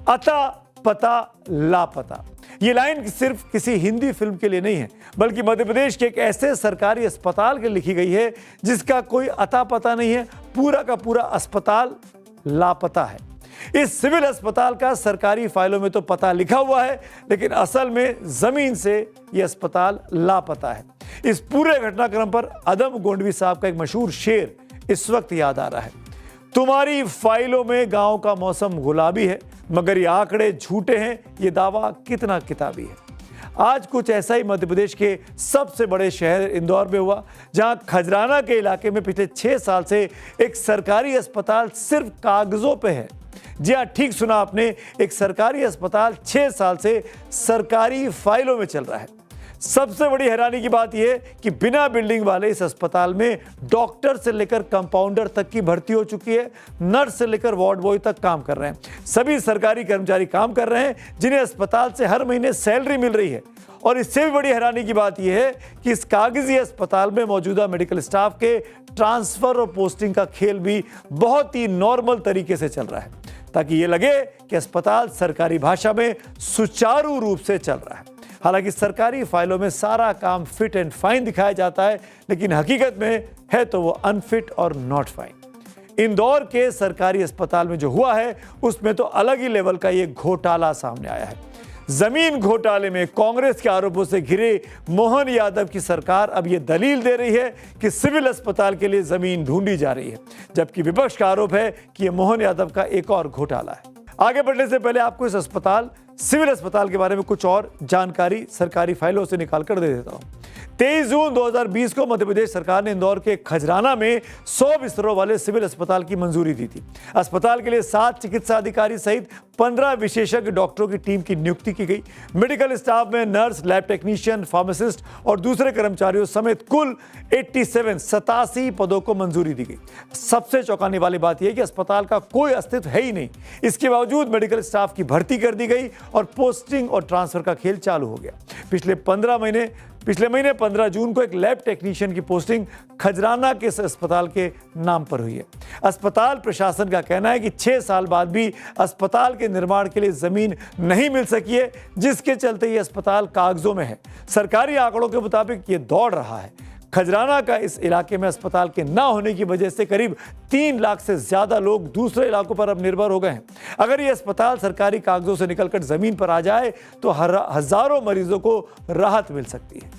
अता पता लापता। ये लाइन सिर्फ किसी हिंदी फिल्म के लिए नहीं है, बल्कि मध्य प्रदेश के एक ऐसे सरकारी अस्पताल के लिए लिखी गई है जिसका कोई अता पता नहीं है। पूरा का पूरा अस्पताल लापता है। इस सिविल अस्पताल का सरकारी फाइलों में तो पता लिखा हुआ है, लेकिन असल में जमीन से यह अस्पताल लापता है। इस पूरे घटनाक्रम पर अदम गोंडवी साहब का एक मशहूर शेर इस वक्त याद आ रहा है। तुम्हारी फाइलों में गांव का मौसम गुलाबी है, मगर ये आंकड़े झूठे हैं, ये दावा कितना किताबी है। आज कुछ ऐसा ही मध्य प्रदेश के सबसे बड़े शहर इंदौर में हुआ, जहां खजराना के इलाके में पिछले 6 साल से एक सरकारी अस्पताल सिर्फ कागजों पे है। जी हां, ठीक सुना आपने, एक सरकारी अस्पताल 6 साल से सरकारी फाइलों में चल रहा है। सबसे बड़ी हैरानी की बात यह कि बिना बिल्डिंग वाले इस अस्पताल में डॉक्टर से लेकर कंपाउंडर तक की भर्ती हो चुकी है। नर्स से लेकर वार्ड बॉय तक काम कर रहे हैं। सभी सरकारी कर्मचारी काम कर रहे हैं, जिन्हें अस्पताल से हर महीने सैलरी मिल रही है। और इससे भी बड़ी हैरानी की बात यह है कि इस कागजी अस्पताल में मौजूदा मेडिकल स्टाफ के ट्रांसफर और पोस्टिंग का खेल भी बहुत ही नॉर्मल तरीके से चल रहा है, ताकि ये लगे कि अस्पताल सरकारी भाषा में सुचारू रूप से चल रहा है। हालांकि सरकारी फाइलों में सारा काम फिट एंड फाइन दिखाया जाता है, लेकिन हकीकत में है तो वो अनफिट और नॉट फाइन। इंदौर के सरकारी अस्पताल में जो हुआ है, उसमें तो अलग ही लेवल का ये घोटाला सामने आया है। जमीन घोटाले में कांग्रेस के आरोपों से घिरे मोहन यादव की सरकार अब ये दलील दे रही है कि सिविल अस्पताल के लिए जमीन ढूंढी जा रही है, जबकि विपक्ष का आरोप है कि यह मोहन यादव का एक और घोटाला है। आगे बढ़ने से पहले आपको इस सिविल अस्पताल के बारे में कुछ और जानकारी सरकारी फाइलों से निकाल कर दे देता हूं। 23 जून 2020 को मध्य प्रदेश सरकार ने इंदौर के खजराना में 100 बिस्तरों वाले सिविल अस्पताल की मंजूरी दी थी। अस्पताल के लिए 7 चिकित्सा अधिकारी सहित 15 विशेषज्ञ डॉक्टरों की टीम की नियुक्ति की गई। मेडिकल स्टाफ में नर्स, लैब टेक्नीशियन, फार्मासिस्ट और दूसरे कर्मचारियों समेत कुल 87 पदों को मंजूरी दी गई। सबसे चौंकाने वाली बात यह कि अस्पताल का कोई अस्तित्व है ही नहीं। इसके बावजूद मेडिकल स्टाफ की भर्ती कर दी गई और पोस्टिंग और ट्रांसफर का खेल चालू हो गया। पिछले महीने 15 जून को एक लैब टेक्नीशियन की पोस्टिंग खजराना के अस्पताल के नाम पर हुई है। अस्पताल प्रशासन का कहना है कि 6 साल बाद भी अस्पताल के निर्माण के लिए जमीन नहीं मिल सकी है, जिसके चलते ये अस्पताल कागजों में है। सरकारी आंकड़ों के मुताबिक ये दौड़ रहा है। खजराना का इस इलाके में अस्पताल के ना होने की वजह से करीब 3 लाख से ज्यादा लोग दूसरे इलाकों पर अब निर्भर हो गए हैं। अगर ये अस्पताल सरकारी कागजों से निकलकर जमीन पर आ जाए तो हजारों मरीजों को राहत मिल सकती है।